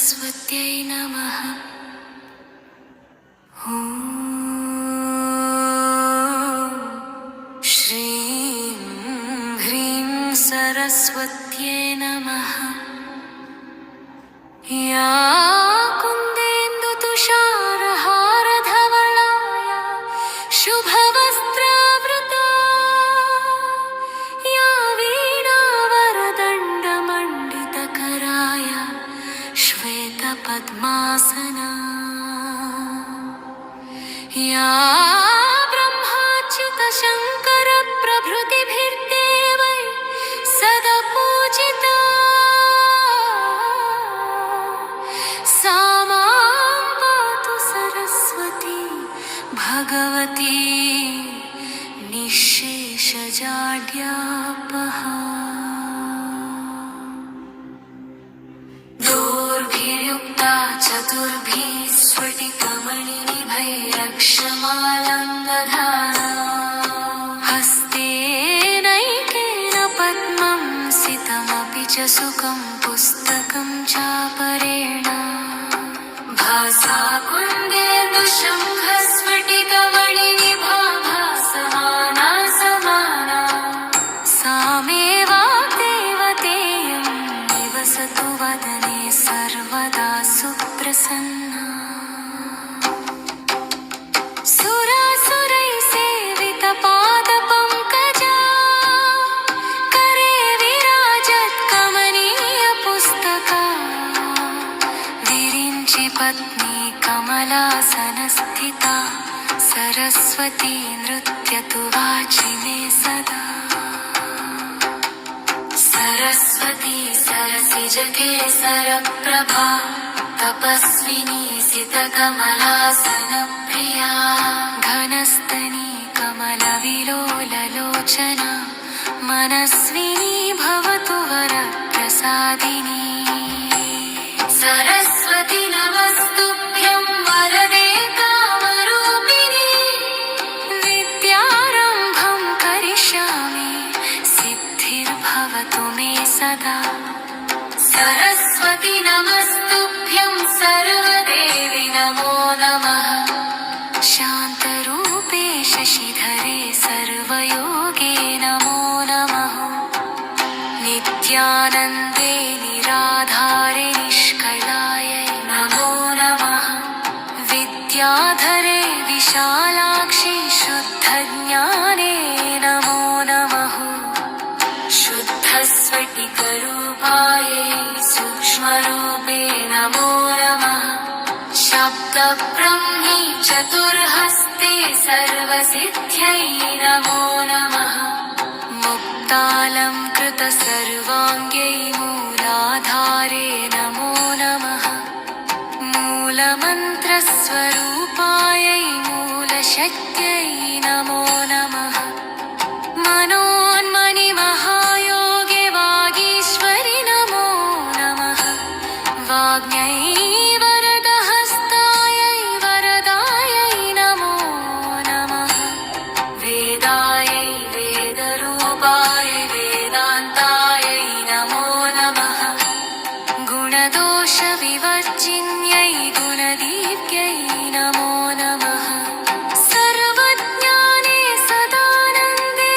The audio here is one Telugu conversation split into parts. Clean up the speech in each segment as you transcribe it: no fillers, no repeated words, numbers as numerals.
सरस्वत्यै नमः। ॐ श्रीं ह्रीं सरस्वत्यै नमः। या कुन्देन्दुतुषारहारधवलाय शुभवस्त्रावृता या वीणावरदण्डमण्डितकराय श्वेतपद्मासना या ब्रह्माच्युतशङ्करप्रभृतिभिर्देवै सदा पूजिता सा मां पातु सरस्वती भगवती निःशेषजाड्यापहा। दोर्भिर्युक्ता चतुर्भिः स्फटिकमणिनिभैरक्षमालङ्गधाना हस्तेनैकेन पद्मं सितमपि च सुखं पुस्तकं चापरेण भासा कुन्देन्दुशङ्खस्फटिकमणिनिभा भासमाना समाना सा मे वाग्देवतेयं निवसतु वदने सर्वदा सुप्रसन्ना। सुरासुरैः सेवितपादपङ्कजा करे विराजत्कमनीयपुस्तका विरिञ्चि पत्नी कमलासनस्थिता सरस्वती नृत्यतु वाचि मे सदा। सरस्वती सरसिजकेसरप्रभा तपस्विनी सितकमलासनप्रिया घनस्तनी कमलविलोललोचना मनस्विनी भवतु वरप्रसादिनी। सरस्वती नमस्तुभ्यं वरदे कामरूपिणी विद्यारम्भं करिष्यामि सिद्धिर्भवतु मे सदा। सरस्वती नमस्तुभ्यं सर्वदेवी नमो नमः। शान्तरूपे शशिधरे सर्वयोगे नमो नमः। नित्यानन्दे निराधारे निष्कलायै नमो नमः। विद्याधरे विशालाक्षि शुद्धज्ञाने नमो नमः। शुद्धस्फटिकरूपायै सूक्ष्मरूपे नमो नमः। शब्दब्रह्मी चतुर्हस्ते सर्वसिद्ध्यै नमो नमः। मुक्तालङ्कृतसर्वाङ्ग्यै मूलाधारे नमो नमः। मूलमन्त्रस्वरूपायै मूलशक्त्यै नमो नमः। मनोन्मनिमहायोगे वागीश्वरि नमो नमः। वाग्म्यै वरदहस्तायै वरदायै नमो नमः। वेदायै वेदरूपाय वेदान्तायै नमो नमः। गुणदोषविवर्जिन्यै गुणदीप्यै नमो नमः। सर्वज्ञाने सदानन्दे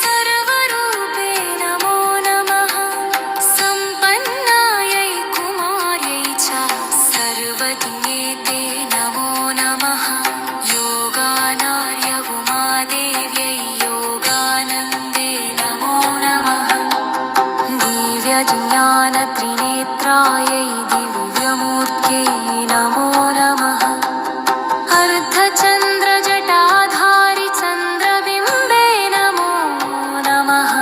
सर्वरूपे नमो नमः। सम्पन्नायै कुमार्यै च सर्वज्ञेते नमो नमः। योगानार्य उमादेव्यै योगानन्दे नमो नमः। दिव्यज्ञानत्रिनेत्रायै दिव्यमूर्त्यै नमो नमः। अर्धचन्द्रजटाधारि चन्द्रबिम्बे नमो नमः।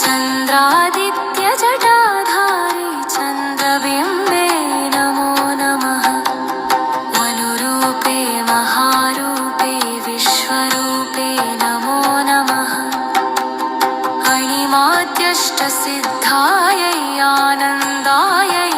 चन्द्रादित्यजटाधारि चन्द्रबिम्बे नमो नमः। अनुरूपे महारूपे विश्वरूपे नमो नमः। अणिमाद्यष्टसिद्धायै आनन्दायै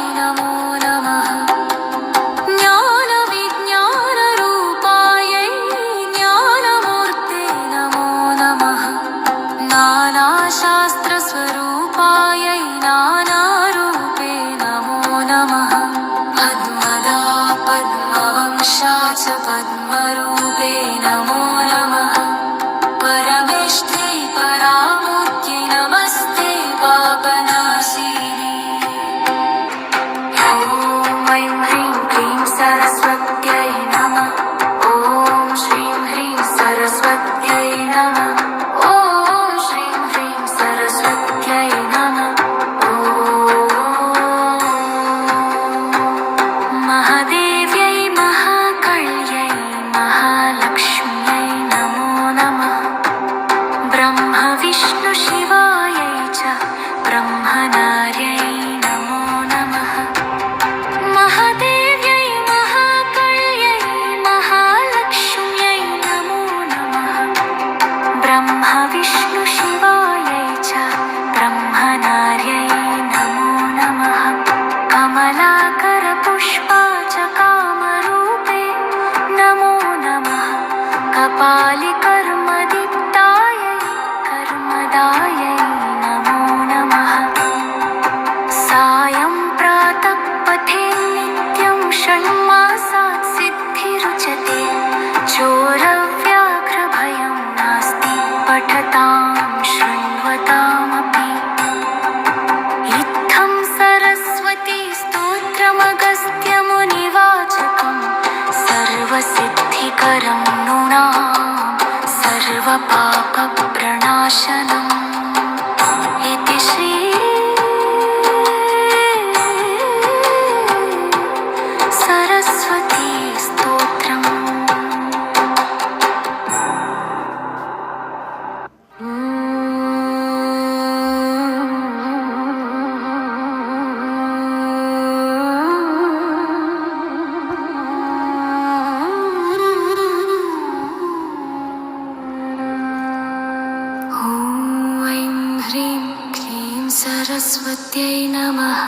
సరస్వత్యై నమః.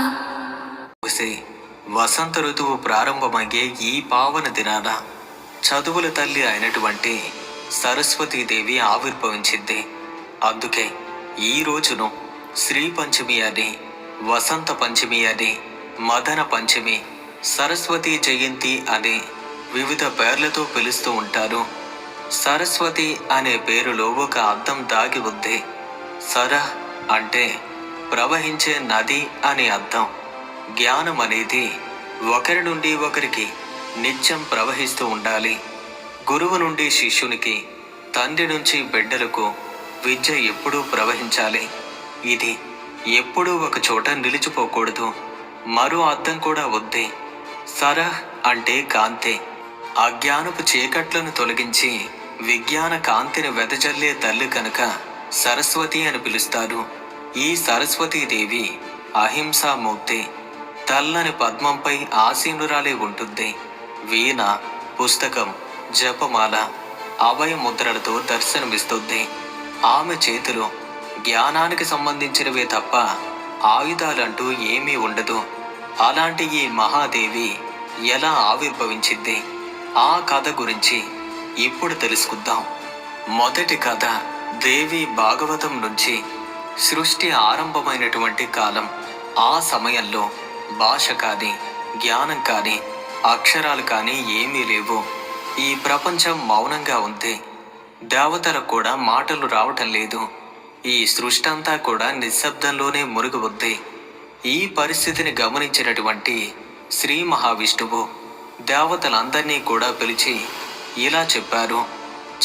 వసంత ఋతువు ప్రారంభమయ్యే ఈ పావన దినాన చదువుల తల్లి అయినటువంటి సరస్వతీదేవి ఆవిర్భవించింది. అందుకే ఈ రోజును శ్రీ పంచమి అని, వసంత పంచమి అని, మదన పంచమి, సరస్వతీ జయంతి అని వివిధ పేర్లతో పిలుస్తూ ఉంటారు. సరస్వతి అనే పేరులో ఒక అర్థం దాగి ఉంది. సర అంటే ప్రవహించే నది అనే అర్థం. జ్ఞానం అనేది ఒకరి నుండి ఒకరికి నిత్యం ప్రవహిస్తూ ఉండాలి. గురువు నుండి శిష్యునికి, తండ్రి నుంచి బిడ్డలకు విద్య ఎప్పుడూ ప్రవహించాలి. ఇది ఎప్పుడూ ఒక చోట నిలిచిపోకూడదు. మరో అర్థం కూడా ఉంది. సర అంటే కాంతి. అజ్ఞానపు చీకట్లను తొలగించి విజ్ఞాన కాంతిని వెదజల్లే తల్లి కనుక సరస్వతి అని పిలుస్తారు. ఈ సరస్వతీదేవి అహింసామూర్తి. తెల్లని పద్మంపై ఆసీనురాలే ఉంటుంది. వీణ, పుస్తకం, జపమాల, అభయ ముద్రలతో దర్శనమిస్తుంది. ఆమె చేతిలో జ్ఞానానికి సంబంధించినవే తప్ప ఆయుధాలంటూ ఏమీ ఉండదు. అలాంటి ఈ మహాదేవి ఎలా ఆవిర్భవించింది, ఆ కథ గురించి ఇప్పుడు తెలుసుకుందాం. మొదటి కథ దేవి భాగవతం నుంచి. సృష్టి ఆరంభమైనటువంటి కాలం. ఆ సమయంలో భాష కానీ, జ్ఞానం కానీ, అక్షరాలు కానీ ఏమీ లేవు. ఈ ప్రపంచం మౌనంగా ఉంది. దేవతలకు కూడా మాటలు రావటం లేదు. ఈ సృష్టి అంతా కూడా నిశ్శబ్దంలోనే మునిగి ఉంది. ఈ పరిస్థితిని గమనించినటువంటి శ్రీ మహావిష్ణువు దేవతలందరినీ కూడా పిలిచి ఇలా చెప్పారు.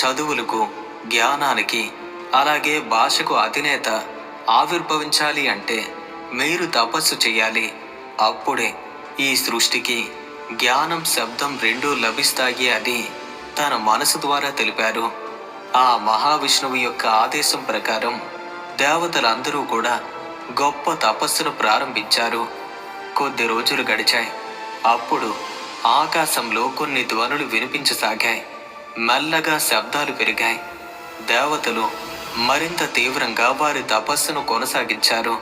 చదువులకు, జ్ఞానానికి, అలాగే భాషకు అధినేత ఆవిర్భవించాలి అంటే మీరు తపస్సు చేయాలి. అప్పుడే ఈ సృష్టికి జ్ఞానం, శబ్దం రెండూ లభిస్తాయి అని తన మనసు ద్వారా తెలిపారు. ఆ మహావిష్ణువు యొక్క ఆదేశం ప్రకారం దేవతలందరూ కూడా గొప్ప తపస్సును ప్రారంభించారు. కొద్ది రోజులు గడిచాయి. అప్పుడు ఆకాశంలో కొన్ని ధ్వనులు వినిపించసాగాయి. మెల్లగా శబ్దాలు పెరిగాయి. దేవతలు మరింత తీవ్రంగా వారి తపస్సును కొనసాగించారు.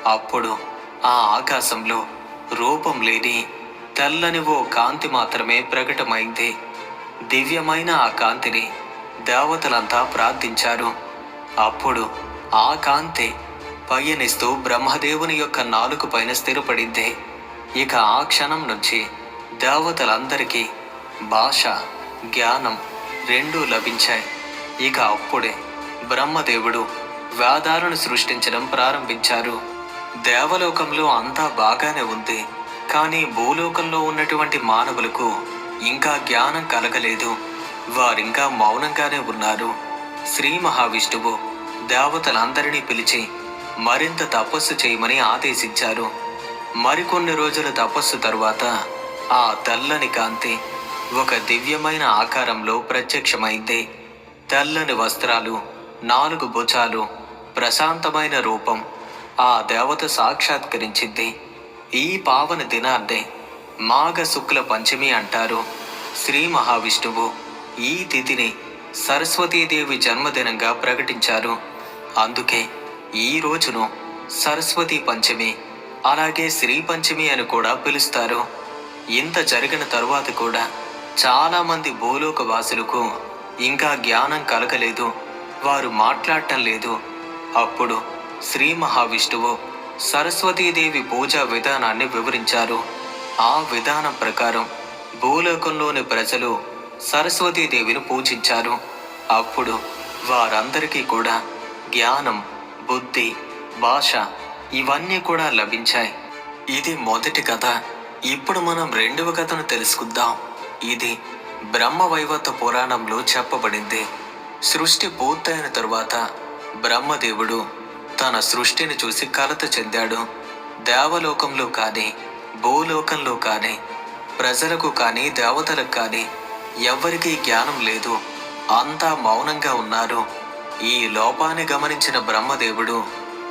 అప్పుడు ఆ ఆకాశంలో రూపం లేని తెల్లని ఓ కాంతి మాత్రమే ప్రకటమైంది. దివ్యమైన ఆ కాంతిని దేవతలంతా ప్రార్థించారు. అప్పుడు ఆ కాంతి పయనిస్తూ బ్రహ్మదేవుని యొక్క నాలుక పైన స్థిరపడింది. ఇక ఆ క్షణం నుంచి దేవతలందరికీ భాష, జ్ఞానం రెండూ లభించాయి. ఇక అప్పుడే బ్రహ్మదేవుడు వేదాలను సృష్టించడం ప్రారంభించారు. దేవలోకంలో అంతా బాగానే ఉంది. కానీ భూలోకంలో ఉన్నటువంటి మానవులకు ఇంకా జ్ఞానం కలగలేదు. వారింకా మౌనంగానే ఉన్నారు. శ్రీ మహావిష్ణువు దేవతలందరినీ పిలిచి మరింత తపస్సు చేయమని ఆదేశించారు. మరికొన్ని రోజుల తపస్సు తరువాత ఆ తెల్లని కాంతి ఒక దివ్యమైన ఆకారంలో ప్రత్యక్షమైంది. తెల్లని వస్త్రాలు, 4 భుజాలు, ప్రశాంతమైన రూపం. ఆ దేవత సాక్షాత్కరించింది. ఈ పావన దినాన్నే మాఘ శుక్ల పంచమి అంటారు. శ్రీ మహావిష్ణువు ఈ తిథిని సరస్వతీదేవి జన్మదినంగా ప్రకటించారు. అందుకే ఈ రోజును సరస్వతీ పంచమి, అలాగే శ్రీ పంచమి అని కూడా పిలుస్తారు. ఇంత జరిగిన తరువాత కూడా చాలామంది భూలోక వాసులకు ఇంకా జ్ఞానం కలగలేదు. వారు మాట్లాడటం లేదు. అప్పుడు శ్రీ మహావిష్ణువు సరస్వతీదేవి పూజా విధానాన్ని వివరించారు. ఆ విధానం ప్రకారం భూలోకంలోని ప్రజలు సరస్వతీదేవిని పూజించారు. అప్పుడు వారందరికీ కూడా జ్ఞానం, బుద్ధి, భాష ఇవన్నీ కూడా లభించాయి. ఇది మొదటి కథ. ఇప్పుడు మనం రెండవ కథను తెలుసుకుందాం. ఇది బ్రహ్మవైవర్త పురాణంలో చెప్పబడింది. సృష్టి పూర్తయిన తరువాత బ్రహ్మదేవుడు తన సృష్టిని చూసి కలత చెందాడు. దేవలోకంలో కానీ, భూలోకంలో కానీ, ప్రజలకు కానీ, దేవతలకు కానీ ఎవ్వరికీ జ్ఞానం లేదు. అంతా మౌనంగా ఉన్నారు. ఈ లోపాన్ని గమనించిన బ్రహ్మదేవుడు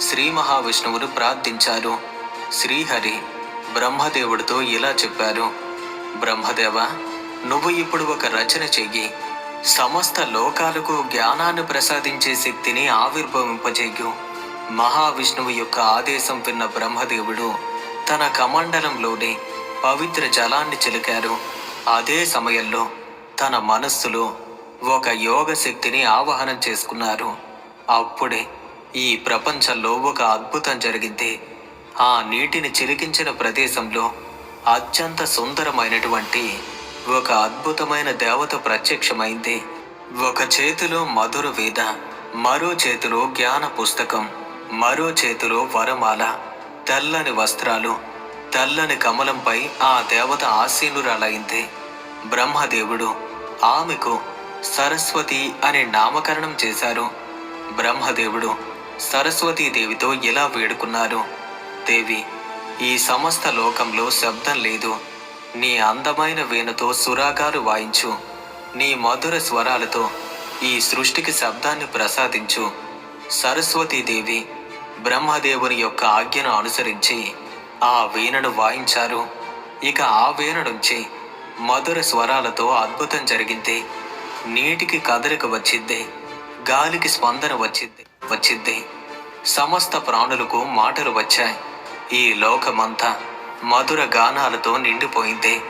శ్రీ మహావిష్ణువును ప్రార్థించారు. శ్రీహరి బ్రహ్మదేవుడితో ఇలా చెప్పారు. బ్రహ్మదేవ, నువ్వు ఇప్పుడు ఒక రచన చెయ్యి. సమస్త లోకాలకు జ్ఞానాన్ని ప్రసాదించే శక్తిని ఆవిర్భవింపజేయు. మహావిష్ణువు యొక్క ఆదేశం విన్న బ్రహ్మదేవుడు తన కమండలంలోని పవిత్ర జలాన్ని చిలికారు. అదే సమయంలో తన మనస్సులో ఒక యోగ శక్తిని ఆవాహనం చేసుకున్నారు. అప్పుడే ఈ ప్రపంచంలో ఒక అద్భుతం జరిగింది. ఆ నీటిని చిలికించిన ప్రదేశంలో అత్యంత సుందరమైనటువంటి ఒక అద్భుతమైన దేవత ప్రత్యక్షమైంది. ఒక చేతిలో మధుర వేద, మరో చేతిలో జ్ఞాన పుస్తకం, మరో చేతిలో వరమాల, తెల్లని వస్త్రాలు, తెల్లని కమలంపై ఆ దేవత ఆసీనురాలైంది. బ్రహ్మదేవుడు ఆమెకు సరస్వతి అనే నామకరణం చేశారు. బ్రహ్మదేవుడు సరస్వతీదేవితో ఇలా వేడుకున్నారు: దేవి, ఈ సమస్త లోకంలో శబ్దం లేదు. నీ అందమైన వీణతో సురాగాలు వాయించు. నీ మధుర స్వరాలతో ఈ సృష్టికి శబ్దాన్ని ప్రసాదించు. సరస్వతీదేవి బ్రహ్మదేవుని యొక్క ఆజ్ఞను అనుసరించి ఆ వీణను వాయించారు. ఇక ఆ వీణ నుంచి మధుర స్వరాలతో అద్భుతం జరిగింది. నీటికి కదలిక వచ్చింది, గాలికి స్పందన వచ్చింది. సమస్త ప్రాణులకు మాటలు వచ్చాయి. ఈ లోకమంతా మధుర గానాలతో నిండిపోయింది.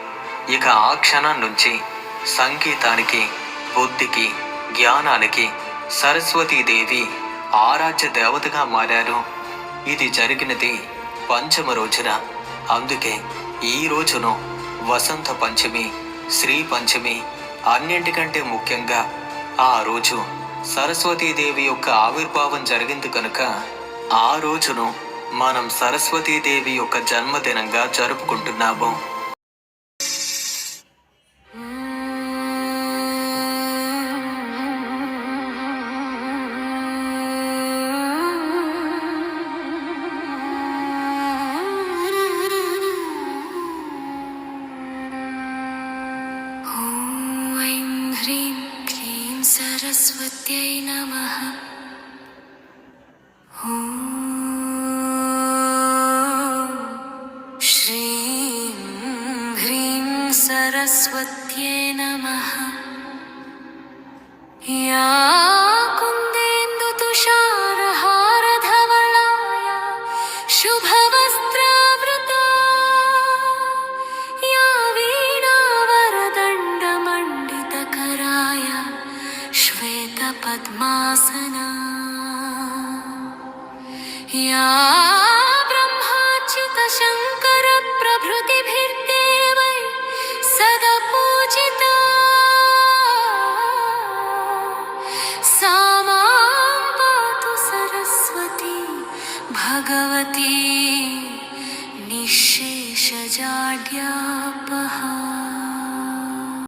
ఇక ఆ క్షణం నుంచి సంగీతానికి, బుద్ధికి, జ్ఞానానికి సరస్వతీదేవి ఆరాధ్య దేవతగా మారారు. ఇది జరిగినది పంచమ రోజున. అందుకే ఈ రోజును వసంత పంచమి, శ్రీ పంచమి, అన్నింటికంటే ముఖ్యంగా ఆ రోజు సరస్వతీదేవి యొక్క ఆవిర్భావం జరిగింది కనుక ఆ రోజును మనం సరస్వతీదేవి యొక్క జన్మదినంగా జరుపుకుంటున్నాము. सरस्वत्यै नमः। श्रीं ह्रीं सरस्वत्यै नमः। या कुन्देन्दुतुषारहारधवलाय शुभवस्त्रावृता, या वीणावरदण्डमण्डितकराय श्वेतपद्मासना, या ब्रह्माच्युतशङ्करप्रभृतिभिर्देवै सदा पूजिता, सा मां पातु सरस्वती भगवती निःशेषजाड्यापहा।